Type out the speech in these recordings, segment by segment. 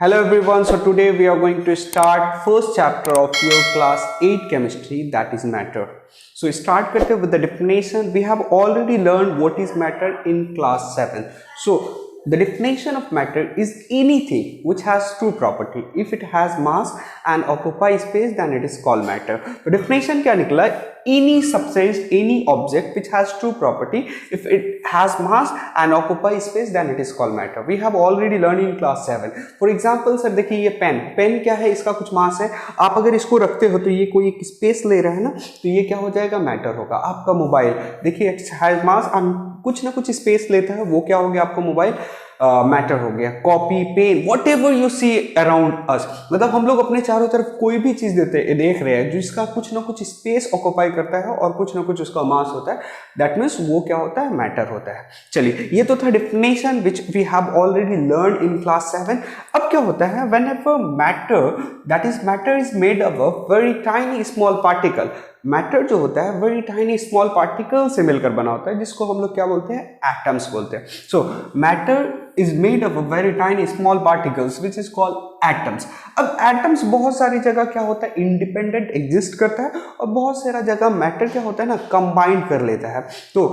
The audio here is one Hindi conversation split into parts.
Hello everyone, so today we are going to start first chapter of your class 8 chemistry, that is matter. So start karte with the definition. We have already learned what is matter in class 7. So the definition of matter is anything which has two property. If it has mass and occupy space, then it is called matter. तो definition क्या निकला? Any substance, any object which has two property, if it has mass and occupy space, then it is called matter. We have already learned in class 7. For example, sir देखिए ये पेन क्या है, इसका कुछ मास है. आप अगर इसको रखते हो तो ये कोई एक स्पेस ले रहा है ना, तो ये क्या हो जाएगा, मैटर होगा. आपका मोबाइल देखिए हैज मास और कुछ ना कुछ स्पेस लेता है, वो क्या हो गया, आपका मोबाइल मैटर हो गया. Copy, pen, whatever you see around us, मतलब हम लोग अपने चारों तरफ कोई भी चीज देख रहे हैं जिसका कुछ ना कुछ स्पेस ऑक्यूपाई करता है और कुछ ना कुछ उसका मास होता है, दैट मीन्स वो क्या होता है, मैटर होता है. चलिए, ये तो था definition which we have already learn in class 7. अब क्या होता है, whenever matter, that is matter is made of very tiny small particle. Matter जो होता है वेरी टाइनी स्मॉल पार्टिकल से मिलकर बना होता है, जिसको हम लोग क्या बोलते हैं, एटम्स बोलते हैं. सो matter is made of very tiny small particles which is called atoms. अब एटम्स बहुत सारी जगह क्या होता है, इंडिपेंडेंट एग्जिस्ट करता है, और बहुत सारा जगह मैटर क्या होता है ना, कंबाइन कर लेता है. तो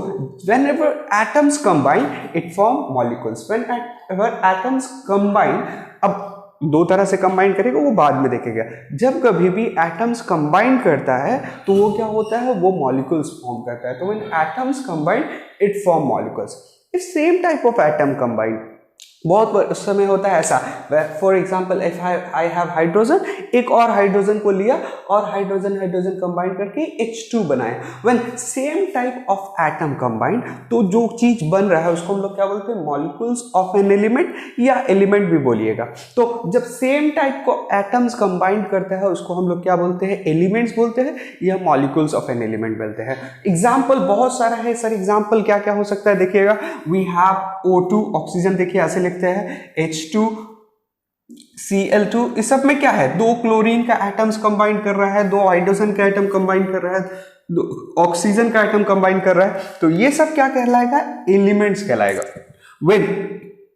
when ever atoms combine it form molecules. When ever atoms combine, अब दो तरह से कंबाइन करेगा, वो बाद में देखेगा. जब कभी भी एटम्स कंबाइन करता है तो वो क्या होता है, वो मॉलिक्यूल्स फॉर्म करता है. तो when atoms combine it form molecules. इस same type of atom combine बहुत उस समय होता है ऐसा. For example if I have hydrogen, एक और हाइड्रोजन को लिया और हाइड्रोजन कंबाइन करके H2 बनाया. When same type of atom combine, तो जो चीज बन रहा है उसको हम लोग क्या बोलते हैं, मॉलिक्यूल्स ऑफ एन एलिमेंट, या एलिमेंट भी बोलिएगा. तो जब सेम टाइप को एटम्स कंबाइन करता है उसको हम लोग क्या बोलते हैं, एलिमेंट्स बोलते हैं, या मॉलिक्यूल्स ऑफ एन एलिमेंट बोलते हैं. एग्जाम्पल बहुत सारा है सर. एग्जाम्पल क्या क्या हो सकता है, देखिएगा. वी हैव O2, ऑक्सीजन देखिए ऐसे लिखते हैं, H2, Cl2. इस सब में क्या है, दो क्लोरीन का एटम्स कंबाइन कर रहा है, दो हाइड्रोजन का एटम कंबाइन कर रहा है, दो ऑक्सीजन का एटम कंबाइन कर रहा है. तो ये सब क्या कहलाएगा, एलिमेंट्स कहलाएगा. When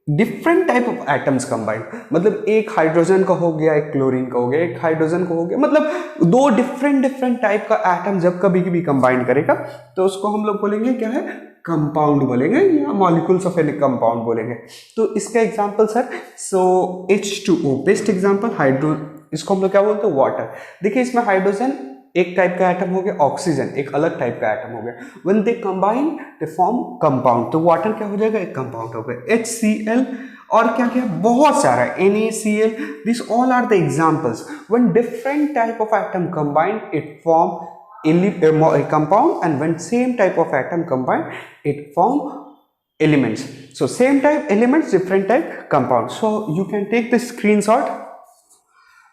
different type of atoms combine, मतलब एक हाइड्रोजन का हो गया, एक क्लोरीन का हो गया, एक हाइड्रोजन का हो गया, मतलब दो डिफरेंट टाइप का एटम जब कभी भी कंबाइन करेगा तो उसको हम लोग बोलेंगे क्या है, कंपाउंड बोलेंगे, या मॉलिक्यूल्स ऑफ एन कंपाउंड बोलेंगे. तो इसका एग्जांपल सर, सो H2O बेस्ट एग्जांपल. हाइड्रो, इसको हम लोग क्या बोलते हैं, वाटर. देखिए इसमें हाइड्रोजन एक टाइप का एटम हो गया, ऑक्सीजन एक अलग टाइप का एटम हो गया. When they combine they form compound. तो वाटर क्या हो जाएगा, एक कंपाउंड हो गया. HCl और क्या क्या बहुत सारा, NaCl. This all are the examples. When different type of atom combine it form a compound, and when same type of atom combine it form elements. So same type elements, different type compound. So you can take the screenshot.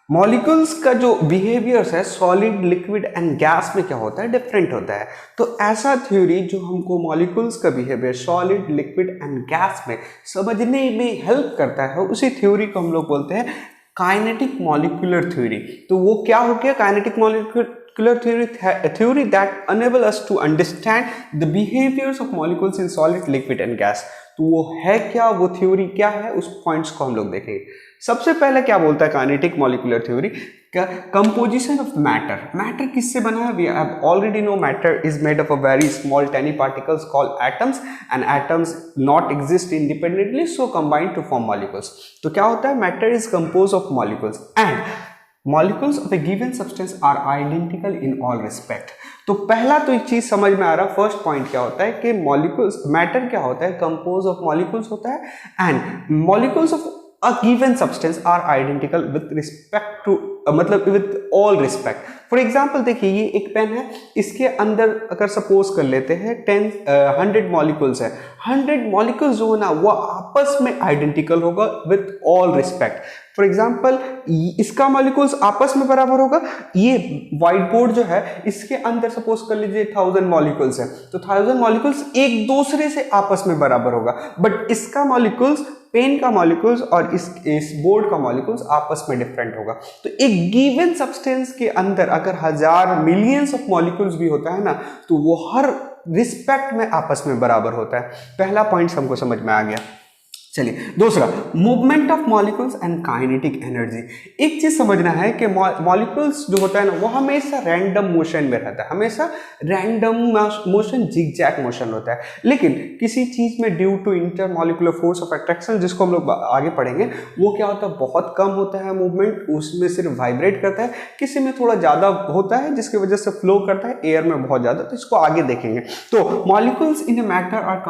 Molecules का जो बिहेवियर्स है सॉलिड, लिक्विड एंड गैस में क्या होता है, डिफरेंट होता है. तो ऐसा थ्योरी जो हमको मॉलिक्यूल्स का behaviour solid, liquid and gas में समझने में हेल्प करता है, उसी थ्योरी को हम लोग बोलते हैं काइनेटिक मॉलिक्यूलर थ्योरी. तो वो क्या हो गया, kinetic molecular theory that enable us to understand the behaviors of molecules in solid, liquid and gas. तो वो है क्या, वो थ्योरी क्या है, उस पॉइंट्स को हम लोग देखेंगे. सबसे पहले क्या बोलता है kinetic molecular theory, composition of matter. Matter किससे बना है, we have already know matter is made of a very small tiny particles called atoms, and atoms not exist independently, so combine to form molecules. तो क्या होता है, matter is compose of molecules, and molecules of a given substance are identical in all respect. तो पहला तो एक चीज समझ में आ रहा, फर्स्ट पॉइंट क्या होता है कि मॉलिक्यूल्स, मैटर क्या होता है, कंपोज ऑफ मॉलिक्यूल्स होता है, and molecules of a given substance are identical with respect to, मतलब with all respect. For example देखिए ये एक पेन है, इसके अंदर अगर सपोज कर लेते हैं 100 मॉलिक्यूल्स है. 100 मॉलिक्यूल्स जो है ना वो आपस में आइडेंटिकल होगा with all respect. For example इसका मॉलिक्यूल्स आपस में बराबर होगा. ये व्हाइट बोर्ड जो है इसके अंदर सपोज कर लीजिए 1000 मॉलिक्यूल्स है, तो 1000 मॉलिक्यूल्स एक दूसरे से आपस में बराबर होगा. बट इसका मॉलिक्यूल्स, पेन का मॉलिक्यूल्स और इस बोर्ड का मॉलिक्यूल्स आपस में डिफरेंट होगा. तो एक गिवन सब्सटेंस के अंदर अगर 1000 मिलियंस ऑफ मॉलिक्यूल्स भी होता है ना, तो वो हर रिस्पेक्ट में आपस में बराबर होता है. पहला पॉइंट हमको समझ में आ गया. चलिए दूसरा, movement of molecules and kinetic energy. एक चीज समझना है कि मॉलिक्यूल्स जो होता है ना वो हमेशा रैंडम मोशन में रहता है, हमेशा रैंडम मोशन, जिगजैग मोशन होता है। लेकिन किसी चीज में due to intermolecular force of attraction, जिसको हम लोग आगे पढ़ेंगे, वो क्या होता है, बहुत कम होता है मूवमेंट, उसमें सिर्फ वाइब्रेट करता है। किसी में थोड़ा ज्यादा होता है जिसकी वजह से फ्लो करता है एयर में बहुत ज्यादा, तो इसको आगे देखेंगे। तो molecules in a matter are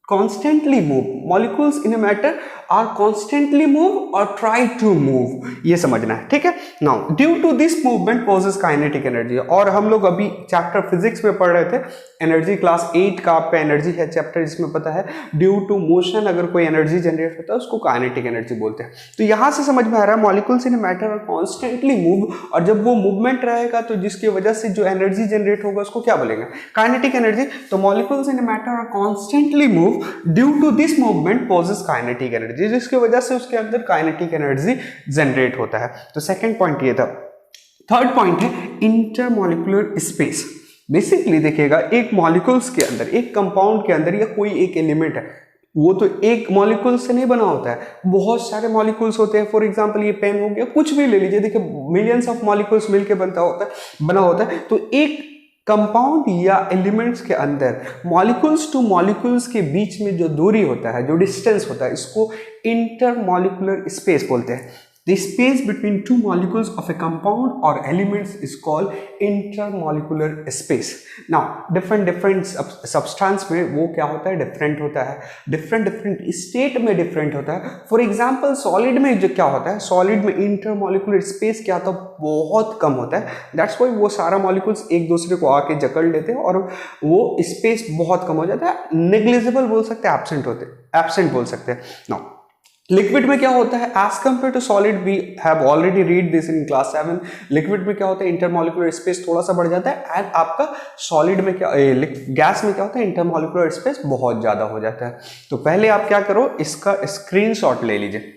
constantly move, molecules in a matter are constantly move or try to move, ये समझना है, ठीक है। now due to this movement causes kinetic energy, और हम लोग अभी चैप्टर फिजिक्स में पढ़ रहे थे, एनर्जी क्लास 8 का आपका एनर्जी है चैप्टर, जिसमें पता है ड्यू टू मोशन अगर कोई एनर्जी जनरेट होता है उसको काइनेटिक एनर्जी बोलते हैं। तो यहां से समझ में आ रहा है molecules in matter are constantly move, और जब वो मूवमेंट रहेगा तो जिसकी वजह से जो एनर्जी जनरेट होगा उसको क्या बोलेंगे, काइनेटिक एनर्जी। तो molecules in matter are constantly move due to this movement possess kinetic energy, जिसकी वजह से उसके अंदर काइनेटिक एनर्जी जनरेट होता है। तो सेकंड पॉइंट ये था। थर्ड पॉइंट है इंटरमॉलिक्यूलर स्पेस। बेसिकली देखिएगा, एक मॉलिक्यूल्स के अंदर, एक कंपाउंड के अंदर या कोई एक एलिमेंट है, वो तो एक मॉलिक्यूल से नहीं बना होता है, बहुत सारे मॉलिक्यूल्स होते हैं। फॉर एग्जांपल ये पेन हो गया, कुछ भी ले लीजिए, देखिए मिलियंस ऑफ मॉलिक्यूल्स मिलकर बना होता है। तो एक कंपाउंड या एलिमेंट्स के अंदर मॉलिक्यूल्स टू मॉलिक्यूल्स के बीच में जो दूरी होता है, जो डिस्टेंस होता है, इसको इंटरमॉलिक्यूलर स्पेस बोलते हैं। The space between two molecules of a compound or elements is called intermolecular space. Now, different substance में वो क्या होता है, different होता है, different state में different होता है। For example, solid में जो क्या होता है, solid में intermolecular space क्या होता है, बहुत कम होता है। That's why वो सारा molecules एक दूसरे को आके जकड़ लेते हैं और वो space बहुत कम हो जाता है, negligible बोल सकते हैं, absent बोल सकते हैं। Now, लिक्विड में क्या होता है, as compare to solid, we have already read this in class 7। Liquid में क्या होता है, इंटरमॉलिक्यूलर स्पेस थोड़ा सा बढ़ जाता है, एंड आपका सॉलिड में क्या, गैस में क्या होता है, इंटरमॉलिक्यूलर स्पेस बहुत ज्यादा हो जाता है। तो पहले आप क्या करो, इसका स्क्रीनशॉट ले लीजिए।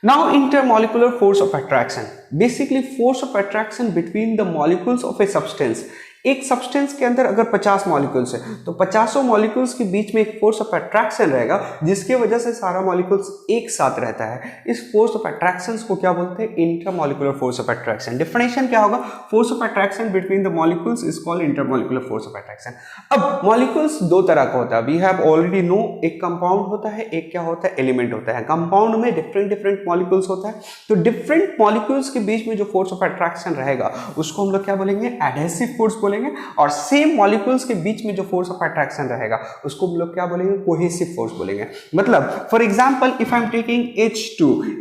Now intermolecular force of attraction, basically force of attraction between the molecules of a substance. एक सब्सटेंस के अंदर अगर 50 मॉलिक्यूल्स है तो 50 मॉलिक्यूल्स के बीच में एक फोर्स ऑफ अट्रैक्शन रहेगा, जिसकी वजह से सारा मॉलिक्यूल्स एक साथ रहता है। इस फोर्स ऑफ अट्रैक्शन को क्या बोलते हैं, intermolecular force of attraction. Definition क्या होगा, force of attraction between the molecules is called intermolecular force of attraction. अब मॉलिक्यूल्स दो तरह का होता है, वी हैव ऑलरेडी नो, एक कंपाउंड होता है, एक क्या होता है, एलिमेंट होता है। कंपाउंड में डिफरेंट मॉलिक्यूल्स होता है, तो डिफरेंट मॉलिक्यूल्स के बीच में जो फोर्स ऑफ अट्रैक्शन रहेगा उसको हम लोग क्या बोलेंगे, एडहेसिव फोर्स बोलेंगे। और सेम मॉलिक्यूल्स के बीच में जो फोर्स ऑफ अट्रैक्शन रहेगा उसको हम लोग क्या बोलेंगे, कोहेसिव फोर्स बोलेंगे। मतलब for example if I am taking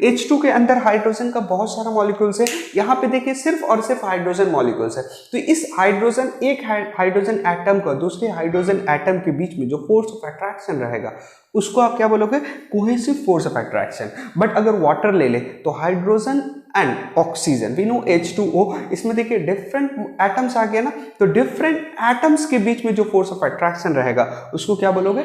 H2 के अंदर हाइड्रोजन का बहुत सारा मॉलिक्यूल्स है, यहाँ पे देखिए सिर्फ और सिर्फ हाइड्रोजन मॉलिक्यूल्स है। तो इस हाइड्रोजन, एक हाइड्रोजन एटम का दूसरे हाइड्रोजन एटम के बीच में जो फोर्स ऑफ अट्रैक्शन रहेगा उसको आप क्या बोलोगे, cohesive force of attraction. But अगर वाटर ले ले तो hydrogen and oxygen, we know H2O, इसमें देखिए डिफरेंट एटम्स आ गया ना, तो डिफरेंट एटम्स के बीच में जो फोर्स ऑफ अट्रैक्शन रहेगा उसको क्या बोलोगे,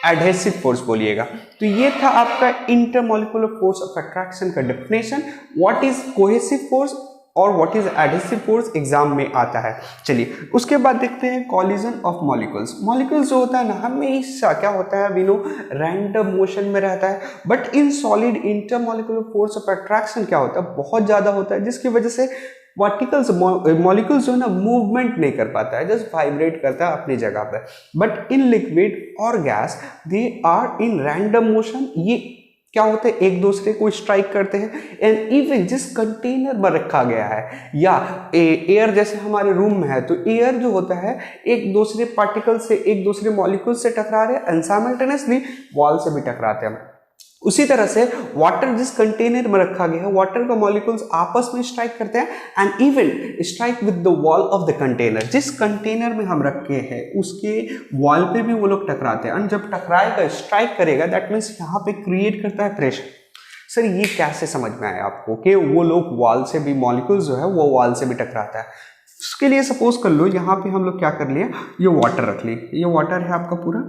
एडहेसिव फोर्स बोलिएगा। तो ये था आपका इंटरमॉलिक्यूलर फोर्स ऑफ अट्रैक्शन का definition. What is cohesive force और what is adhesive force, exam में आता है। चलिए उसके बाद देखते हैं कॉलिजन ऑफ मॉलिक्यूल्स। मॉलिक्यूल्स जो होता है ना, हमेशा क्या होता है, वी नो रैंडम मोशन में रहता है, but in solid intermolecular force of attraction क्या होता है, बहुत ज्यादा होता है, जिसकी वजह से पार्टिकल्स, मॉलिक्यूल्स जो है ना मूवमेंट नहीं कर पाता है, जस्ट वाइब्रेट करता है अपनी जगह पे। बट इन लिक्विड और gas they are in random motion, ये क्या होते हैं, एक दूसरे को स्ट्राइक करते हैं। एंड इवन जिस कंटेनर में रखा गया है, या एयर जैसे हमारे रूम में है, तो एयर जो होता है एक दूसरे पार्टिकल से, एक दूसरे मॉलिक्यूल से टकरा रहे हैं, एंड साइमल्टेनियसली वॉल से भी टकराते हैं। उसी तरह से वाटर जिस कंटेनर में रखा गया है, वाटर का मॉलिक्यूल्स आपस में स्ट्राइक करते हैं and even strike with the wall of the container. जिस कंटेनर में हम रखे हैं उसके वॉल पे भी वो लोग टकराते हैं, एंड जब टकराएगा, स्ट्राइक करेगा, दैट मीन्स यहाँ पे क्रिएट करता है प्रेशर। सर ये कैसे समझ में आया आपको कि वो लोग वॉल से भी, मॉलिक्यूल्स जो है वो वॉल से भी टकराता है। उसके लिए सपोज कर लो यहाँ पे हम लोग क्या कर लिए, ये वाटर रख लिए, ये वाटर है आपका पूरा।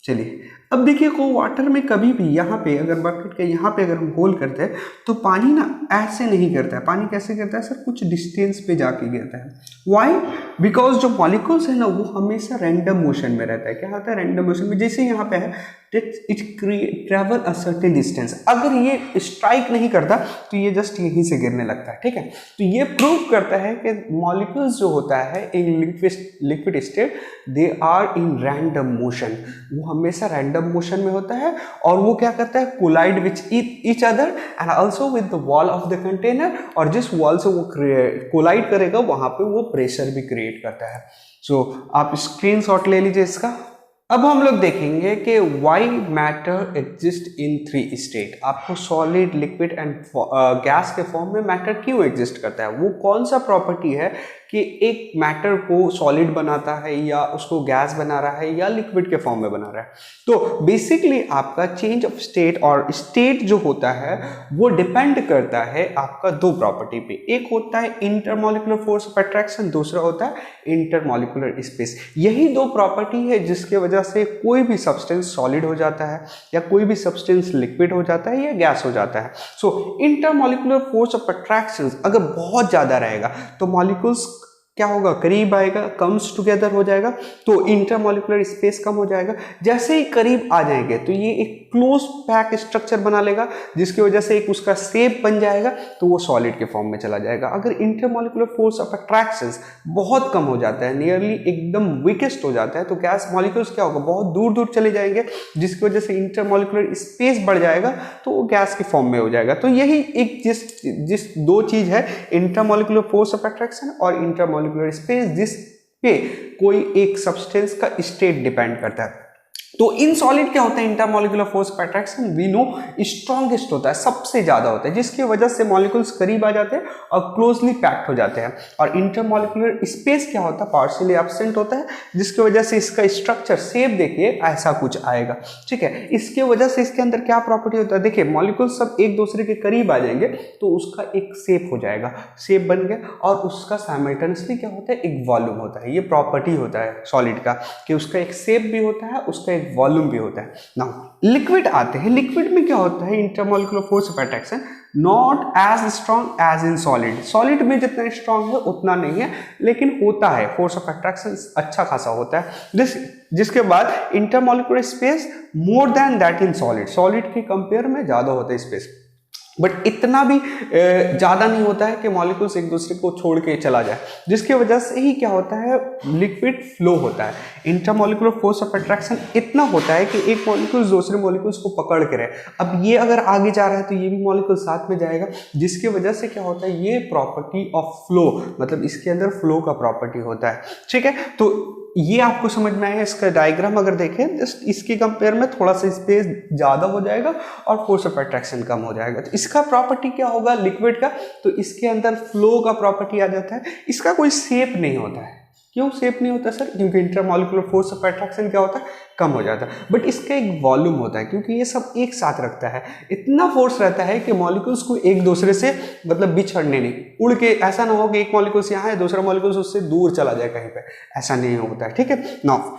चलिए अब देखिए को वाटर में कभी भी यहाँ पे अगर बकेट के यहाँ पे अगर हम होल करते हैं तो पानी ना ऐसे नहीं करता है, पानी कैसे करता है सर, कुछ डिस्टेंस पे जाके गिरता है। वाई? बिकॉज जो मॉलिक्यूल्स है ना वो हमेशा रैंडम मोशन में रहता है। क्या होता है रैंडम मोशन में? जैसे यहाँ पे है it travel a certain distance, अगर ये स्ट्राइक नहीं करता तो ये जस्ट यहीं से गिरने लगता है, ठीक है। तो ये प्रूव करता है कि मॉलिक्यूल्स जो होता है in liquid state they are in random motion, वो हमेशा रैंडम मोशन में होता है और वो क्या करता है collide which each other and also with the wall of the container, और जिस वॉल से वो कोलाइड करेगा वहां पे वो प्रेशर भी क्रिएट करता है। सो आप स्क्रीनशॉट ले लीजिए इसका। अब हम लोग देखेंगे कि why matter exist in three state. आपको सॉलिड, लिक्विड एंड गैस के फॉर्म में मैटर क्यों एग्जिस्ट करता है, वो कौन सा प्रॉपर्टी है कि एक मैटर को सॉलिड बनाता है या उसको गैस बना रहा है या लिक्विड के फॉर्म में बना रहा है। तो बेसिकली आपका चेंज ऑफ स्टेट और स्टेट जो होता है वो डिपेंड करता है आपका दो प्रॉपर्टी पे, एक होता है इंटरमॉलिक्यूलर फोर्स ऑफ अट्रैक्शन, दूसरा होता है इंटरमॉलिक्यूलर स्पेस। यही दो प्रॉपर्टी है जिसके वजह से कोई भी सब्सटेंस सॉलिड हो जाता है या कोई भी सब्सटेंस लिक्विड हो जाता है या गैस हो जाता है। सो इंटरमॉलिक्यूलर फोर्स ऑफ अट्रैक्शन अगर बहुत ज्यादा रहेगा तो मॉलिक्यूल्स क्या होगा, करीब आएगा, कम्स टुगेदर हो जाएगा, तो इंटरमॉलिक्यूलर स्पेस कम हो जाएगा। जैसे ही करीब आ जाएंगे तो ये एक क्लोज पैक स्ट्रक्चर बना लेगा जिसकी वजह से एक उसका शेप बन जाएगा तो वो सॉलिड के फॉर्म में चला जाएगा। अगर इंटरमॉलिक्यूलर फोर्स ऑफ अट्रैक्शंस बहुत कम हो जाता है, नियरली एकदम वीकेस्ट हो जाता है, तो गैस मॉलिक्यूल्स क्या होगा, बहुत दूर दूर चले जाएंगे जिसकी वजह से इंटरमॉलिक्यूलर स्पेस बढ़ जाएगा तो वो गैस के फॉर्म में हो जाएगा। तो यही एक जिस दो चीज है, इंटरमॉलिक्यूलर फोर्स ऑफ अट्रैक्शन और इंटरमॉलिक्यूलर स्पेस, जिस पे कोई एक सब्सटेंस का स्टेट डिपेंड करता है। तो इन सॉलिड क्या होता है, intermolecular force of attraction we know strongest होता है, सबसे ज्यादा होता है, जिसकी वजह से मॉलिक्यूल्स करीब आ जाते हैं और क्लोजली पैक्ड हो जाते हैं। और इंटरमॉलिक्यूलर स्पेस क्या होता है, पार्शियली एब्सेंट होता है, जिसकी वजह से इसका स्ट्रक्चर शेप देखिए ऐसा कुछ आएगा, ठीक है। इसके वजह से इसके अंदर क्या प्रॉपर्टी होता है, देखिए मॉलिक्यूल्स सब एक दूसरे के करीब आ जाएंगे तो उसका एक शेप हो जाएगा, शेप बन गया, और उसका साइमल्टेनियसली क्या होता है, एक वॉल्यूम होता है। ये प्रॉपर्टी होता है सॉलिड का कि उसका एक शेप भी होता है, उसका एक वॉल्यूम भी होता है। नाउ लिक्विड आते हैं, लिक्विड में क्या होता है, intermolecular force of attraction not as strong as in solid. Solid में जितना स्ट्रॉन्ग है उतना नहीं है, लेकिन होता है, फोर्स ऑफ अट्रैक्शन अच्छा खासा होता है। जिसके बाद intermolecular space more than that in solid, solid के कंपेयर में ज्यादा होता है स्पेस, बट इतना भी ज़्यादा नहीं होता है कि मॉलिक्यूल्स एक दूसरे को छोड़ के चला जाए, जिसकी वजह से ही क्या होता है, लिक्विड फ्लो होता है। इंटरमॉलिक्यूलर फोर्स ऑफ अट्रैक्शन इतना होता है कि एक मॉलिक्यूल दूसरे मॉलिक्यूल्स को पकड़ के रहे। अब ये अगर आगे जा रहा है तो ये भी मॉलिक्यूल साथ में जाएगा, जिसकी वजह से क्या होता है, ये प्रॉपर्टी ऑफ फ्लो, मतलब इसके अंदर फ्लो का प्रॉपर्टी होता है, ठीक है। तो ये आपको समझ में आया। इसका डायग्राम अगर देखें जस्ट इसकी कंपेयर में थोड़ा सा स्पेस ज्यादा हो जाएगा और फोर्स ऑफ अट्रैक्शन कम हो जाएगा। तो इसका प्रॉपर्टी क्या होगा लिक्विड का, तो इसके अंदर फ्लो का प्रॉपर्टी आ जाता है। इसका कोई शेप नहीं होता है। क्यों शेप नहीं होता सर, क्योंकि इंटरमॉलिक्यूलर फोर्स ऑफ अट्रैक्शन क्या होता है, कम हो जाता है, बट इसका एक वॉल्यूम होता है, क्योंकि ये सब एक साथ रखता है। इतना फोर्स रहता है कि मॉलिक्यूल्स को एक दूसरे से मतलब बिछड़ने नहीं, उड़ के ऐसा ना हो कि एक मॉलिक्यूल से यहाँ है दूसरा मॉलिक्यूल उससे दूर चला जाए कहीं पे, ऐसा नहीं होता है, ठीक है। नाउ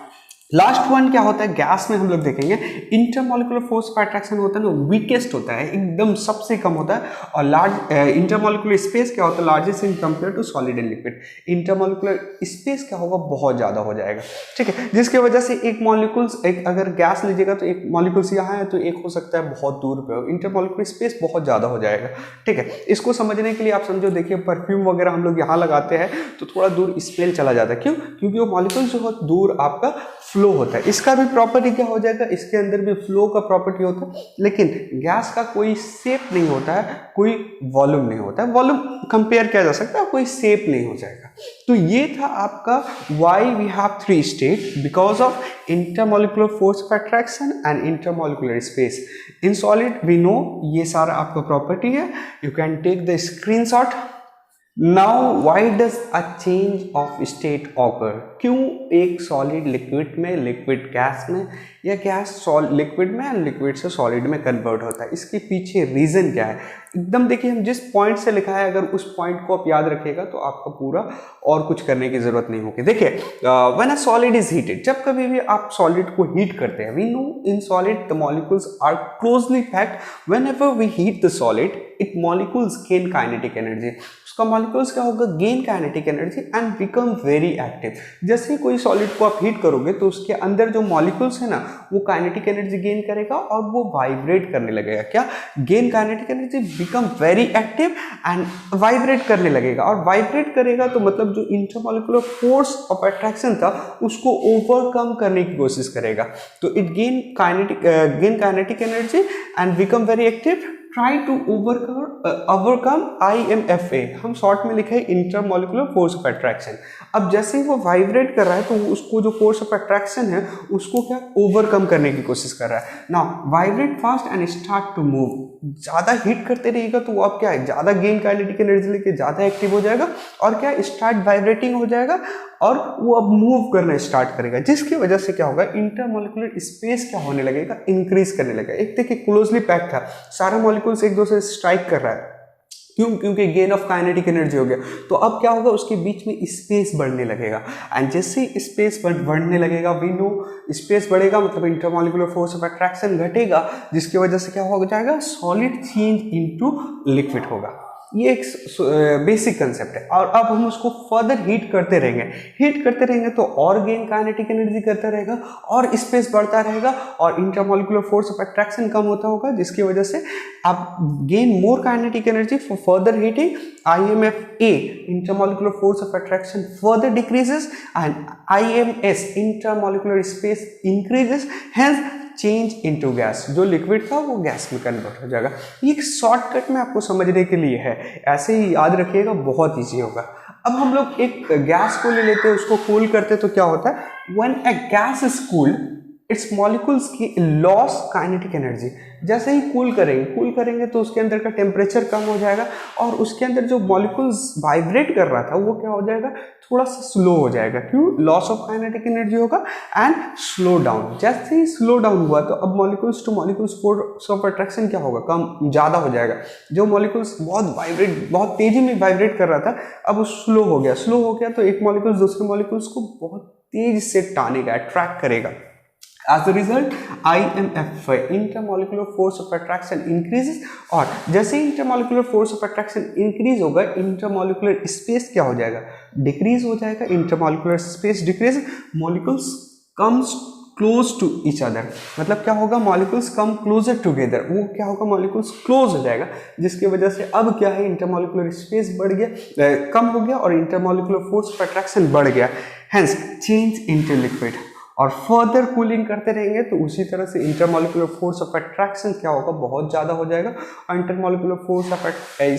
लास्ट वन क्या होता है, गैस में हम लोग देखेंगे इंटरमॉलिक्यूलर फोर्स ऑफ अट्रैक्शन होता है ना, वीकेस्ट होता है, एकदम सबसे कम होता है। और लार्ज इंटरमॉलिक्यूलर स्पेस क्या होता है, largest in compare to solid and liquid. Intermolecular space क्या होगा, बहुत ज्यादा हो जाएगा, ठीक है, जिसकी वजह से एक मॉलिक्यूल्स, एक अगर गैस लीजिएगा तो एक मॉलिक्यूल्स यहाँ है तो एक हो सकता है बहुत दूर पे हो, इंटरमॉलिक्यूलर स्पेस बहुत ज्यादा हो जाएगा, ठीक है। इसको समझने के लिए आप समझो, देखिए परफ्यूम वगैरह हम लोग यहाँ लगाते हैं तो थोड़ा दूर स्मेल चला जाता है, क्यों, क्योंकि वो मॉलिक्यूल्स बहुत दूर आपका फ्लो होता है। इसका भी प्रॉपर्टी क्या हो जाएगा, इसके अंदर भी फ्लो का प्रॉपर्टी होता है, लेकिन गैस का कोई शेप नहीं होता है, कोई वॉल्यूम नहीं होता है। वॉल्यूम कंपेयर किया जा सकता है, कोई शेप नहीं हो जाएगा। तो ये था आपका why we have three state, because of intermolecular force of attraction and intermolecular space. In solid we know ये सारा आपका प्रॉपर्टी है। You can take the screenshot now why does a change of state occur, क्यों एक सॉलिड लिक्विड में, लिक्विड गैस में, या गैस लिक्विड में, लिक्विड से सॉलिड में कन्वर्ट होता है, इसके पीछे रीजन क्या है। एकदम देखिए, हम जिस पॉइंट से लिखा है अगर उस पॉइंट को आप याद रखिएगा तो आपका पूरा और कुछ करने की जरूरत नहीं होगी। देखिए, when a solid is heated, जब कभी भी आप सॉलिड को हीट करते हैं, we know in solid the molecules are closely packed. Whenever we heat the solid it molecules gain kinetic energy, उसका मॉलिक्यूल्स क्या होगा, gain kinetic energy and become very active. जैसे ही कोई सॉलिड को आप हीट करोगे तो उसके अंदर जो मॉलिक्यूल्स है ना वो काइनेटिक एनर्जी गेन करेगा और वो वाइब्रेट करने लगेगा। क्या, gain kinetic energy, become very active and vibrate करने लगेगा। और वाइब्रेट करेगा तो मतलब जो इंटरमॉलिक्यूलर फोर्स ऑफ अट्रैक्शन था उसको ओवरकम करने की कोशिश करेगा। तो it gain kinetic energy and become very active, try to overcome IMFA, हम शॉर्ट में लिखे इंटरमॉलिक्यूलर फोर्स ऑफ अट्रैक्शन। अब जैसे ही वो वाइब्रेट कर रहा है तो उसको जो फोर्स ऑफ अट्रैक्शन है उसको क्या, ओवरकम करने की कोशिश कर रहा है। Now vibrate fast and start to move, ज़्यादा हीट करते रहेगा तो वो अब क्या है, ज़्यादा गेन काइनेटिक एनर्जी लेके ज़्यादा एक्टिव हो जाएगा और क्या, स्टार्ट वाइब्रेटिंग हो जाएगा और वो अब मूव करना स्टार्ट करेगा, जिसकी वजह से क्या होगा, इंटरमॉलिक्यूलर स्पेस क्या होने लगेगा, इंक्रीज करने लगेगा। एक देखिए क्लोजली पैक था, सारा मॉलिक्यूल्स एक दूसरे से स्ट्राइक कर रहा है, क्यों, क्योंकि गेन ऑफ काइनेटिक एनर्जी हो गया। तो अब क्या होगा, उसके बीच में स्पेस बढ़ने लगेगा एंड जैसे स्पेस बढ़ने लगेगा, वी नो स्पेस बढ़ेगा मतलब इंटरमॉलिक्यूलर फोर्स ऑफ अट्रैक्शन घटेगा, जिसकी वजह से क्या हो जाएगा, सॉलिड चेंज इनटू लिक्विड होगा। ये एक बेसिक कंसेप्ट है। और अब हम उसको फर्दर हीट करते रहेंगे तो और गेन काइनेटिक एनर्जी करता रहेगा और स्पेस बढ़ता रहेगा और इंटरमॉलिक्यूलर फोर्स ऑफ अट्रैक्शन कम होता होगा, जिसकी वजह से आप gain more kinetic energy for further heating. IMFA, intermolecular force of attraction further decreases and IMS, intermolecular space increases, hence change into gas, जो लिक्विड था वो गैस में कन्वर्ट हो जाएगा। ये एक शॉर्टकट में आपको समझने के लिए है, ऐसे ही याद रखिएगा, बहुत ईजी होगा। अब हम लोग एक गैस को ले लेते हैं, उसको कूल करते हैं तो क्या होता है, when a gas is cooled it's molecules की लॉस काइनेटिक एनर्जी। जैसे ही कूल करेंगे तो उसके अंदर का टेम्परेचर कम हो जाएगा और उसके अंदर जो मॉलिक्यूल्स वाइब्रेट कर रहा था वो क्या हो जाएगा, थोड़ा सा स्लो हो जाएगा। क्यों, लॉस ऑफ काइनेटिक एनर्जी होगा एंड स्लो डाउन। जैसे ही स्लो डाउन हुआ तो अब molecules two molecules force of attraction क्या होगा, कम ज़्यादा हो जाएगा। जो मॉलिक्यूल्स बहुत तेजी में वाइब्रेट कर रहा था अब वो स्लो हो गया तो एक मॉलिक्यूल्स दूसरे मॉलिक्यूल्स को बहुत तेज से टानेगा, अट्रैक्ट करेगा। As a result, IMF, intermolecular force of attraction increases, और जैसे ही intermolecular force of attraction increase होगा, intermolecular space क्या हो जाएगा, decrease हो जाएगा। intermolecular space decrease, molecules comes close to each other, मतलब क्या होगा, molecules come closer together, वो क्या होगा, molecules close हो जाएगा, जिसकी वजह से अब क्या है, intermolecular space बढ़ गया, कम हो गया और intermolecular force of attraction बढ़ गया, hence change into liquid। और फर्दर कूलिंग करते रहेंगे तो उसी तरह से इंटरमॉलिक्यूलर फोर्स ऑफ अट्रैक्शन क्या होगा, बहुत ज़्यादा हो जाएगा और इंटरमॉलिक्यूलर फोर्स ऑफ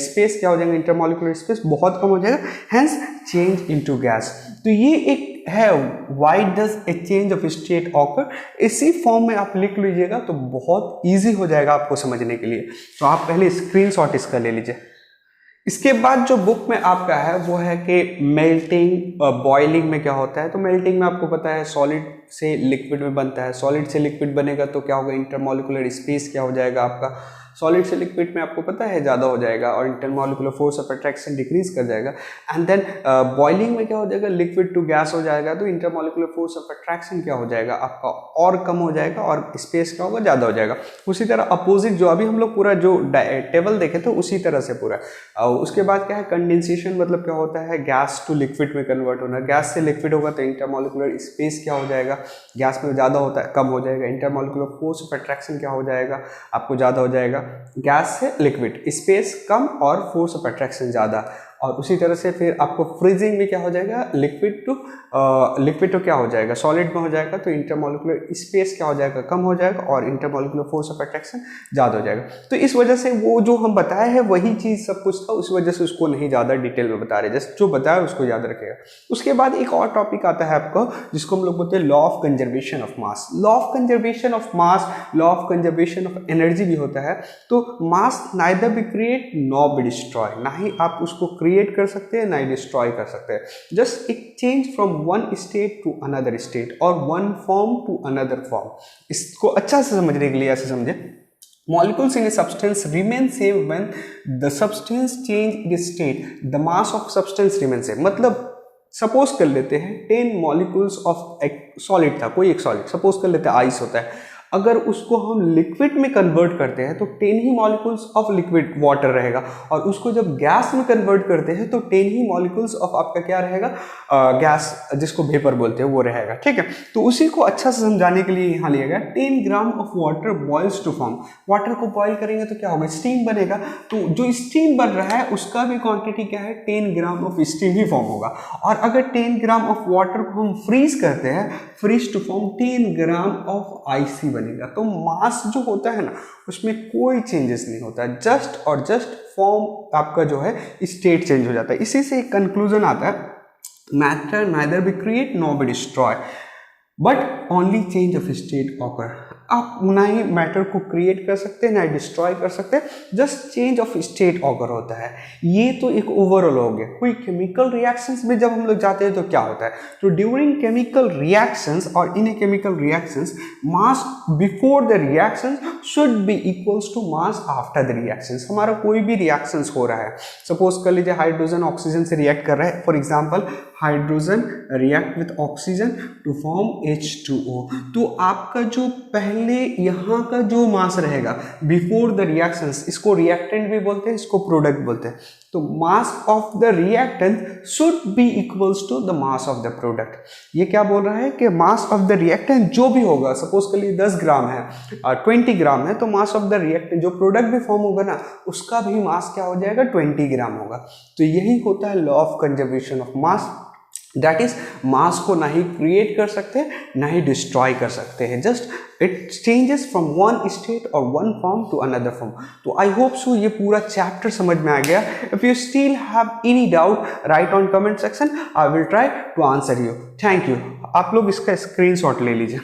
स्पेस क्या हो जाएगा, इंटरमॉलिक्यूलर स्पेस बहुत कम हो जाएगा, हेंस चेंज इनटू गैस। तो ये एक है why does a change of state occur. इसी फॉर्म में आप लिख लीजिएगा तो बहुत ईजी हो जाएगा आपको समझने के लिए। तो आप पहले स्क्रीनशॉट इसका ले लीजिए। इसके बाद जो बुक में आपका है वो है कि मेल्टिंग बॉइलिंग में क्या होता है। तो मेल्टिंग में आपको पता है सॉलिड से लिक्विड में बनता है, सॉलिड से लिक्विड बनेगा तो क्या होगा, इंटरमॉलिक्यूलर स्पेस क्या हो जाएगा आपका, सॉलिड से लिक्विड में आपको पता है ज़्यादा हो जाएगा और intermolecular force of attraction decrease कर जाएगा। एंड देन बॉइलिंग में क्या हो जाएगा, लिक्विड टू गैस हो जाएगा तो इंटरमॉलिक्यूलर फोर्स ऑफ अट्रैक्शन क्या हो जाएगा आपका, और कम हो जाएगा और स्पेस क्या होगा, ज़्यादा हो जाएगा। उसी तरह अपोजिट जो अभी हम लोग पूरा जो टेबल देखे थे उसी तरह से पूरा। उसके बाद क्या है, कंडेंसेशन मतलब क्या होता है, गैस टू लिक्विड में कन्वर्ट होना। गैस से लिक्विड होगा तो इंटरमॉलिक्यूलर स्पेस क्या हो जाएगा, गैस में ज़्यादा होता है कम हो जाएगा। इंटरमॉलिक्यूलर फोर्स ऑफ अट्रैक्शन क्या हो जाएगा आपको, ज़्यादा हो जाएगा। गैस से लिक्विड स्पेस कम और फोर्स ऑफ अट्रैक्शन ज़्यादा। और उसी तरह से फिर आपको फ्रीजिंग में क्या हो जाएगा, लिक्विड टू क्या हो जाएगा, सॉलिड में हो जाएगा तो इंटरमॉलिक्यूलर स्पेस क्या हो जाएगा, कम हो जाएगा और इंटरमॉलिक्यूलर फोर्स ऑफ अट्रैक्शन ज़्यादा हो जाएगा। तो इस वजह से वो जो हम बताए हैं वही चीज़ सब कुछ था, उस वजह से उसको नहीं ज़्यादा डिटेल में बता रहे, जस्ट जो बताया उसको याद रखेगा। उसके बाद एक और टॉपिक आता है आपको जिसको हम लोग बोलते हैं law of conservation of mass. Law of conservation of mass, law of conservation of energy भी होता है। तो mass neither be create nor be destroy, ना ही आप उसको क्रिएट क्रिएट कर सकते हैं ना ही डिस्ट्रॉय कर सकते हैं। जस्ट एक change from one state to another state और one form to another form. इसको अच्छा से समझने के लिए ऐसे समझे, molecules in a substance remain same when the substance change its state, the mass of substance remains same। मतलब सपोज कर लेते हैं 10 मॉलिक्यूल्स ऑफ एक सॉलिड था, कोई एक सॉलिड, सपोज कर लेते हैं आइस होता है, अगर उसको हम लिक्विड में कन्वर्ट करते हैं तो 10 ही मॉलिक्यूल्स ऑफ लिक्विड वाटर रहेगा, और उसको जब गैस में कन्वर्ट करते हैं तो 10 ही मॉलिक्यूल्स ऑफ आपका क्या रहेगा, गैस जिसको वेपर बोलते हैं वो रहेगा। ठीक है, तो उसी को अच्छा से समझाने के लिए यहाँ लिया गया 10 gram of water boils to form. Water को बॉयल करेंगे तो क्या होगा, स्टीम बनेगा, तो जो स्टीम बन रहा है उसका भी क्वांटिटी क्या है, 10 gram of steam he form होगा। और अगर 10 ग्राम ऑफ वाटर को हम फ्रीज करते हैं, freeze to form 10 gram of ice बनेगा। तो मास जो होता है ना उसमें कोई चेंजेस नहीं होता है, जस्ट और जस्ट फॉर्म आपका जो है स्टेट चेंज हो जाता है। इसी से एक कंक्लूजन आता है, matter neither be create nor be destroy but only change of state occur. आप ना ही मैटर को क्रिएट कर सकते हैं ना ही डिस्ट्रॉय कर सकते हैं, just change of state occur होता है। ये तो एक ओवरऑल हो गया। कोई केमिकल रिएक्शंस में जब हम लोग जाते हैं तो क्या होता है, तो ड्यूरिंग केमिकल रिएक्शंस और in a chemical reactions mass before the reactions should be equals to mass after the reactions. हमारा कोई भी रिएक्शंस हो रहा है, सपोज कर लीजिए हाइड्रोजन ऑक्सीजन से रिएक्ट कर रहा है, for example hydrogen react with oxygen to form H2O, तो आपका जो पहले यहाँ का जो मास रहेगा बिफोर द रिएक्शंस, इसको रिएक्टेंट भी बोलते हैं, इसको प्रोडक्ट बोलते हैं, तो mass of the reactant should be equals to the mass of the product. ये क्या बोल रहा है कि मास ऑफ द रिएक्टेंट जो भी होगा, सपोज कर लिए 10 ग्राम है और 20 ग्राम है, तो मास ऑफ द रिएक्टेंट जो प्रोडक्ट भी फॉर्म होगा ना उसका भी मास क्या हो जाएगा, 20 ग्राम होगा। तो यही होता है law of conservation of mass, that is mass को ना ही क्रिएट कर सकते ना ही डिस्ट्रॉय कर सकते हैं, just it changes from one state और one form to another form. तो आई होप सो ये पूरा चैप्टर समझ में आ गया। If you still have any doubt write on comment section, I will try to answer you. Thank you. आप लोग इसका स्क्रीनशॉट ले लीजिए।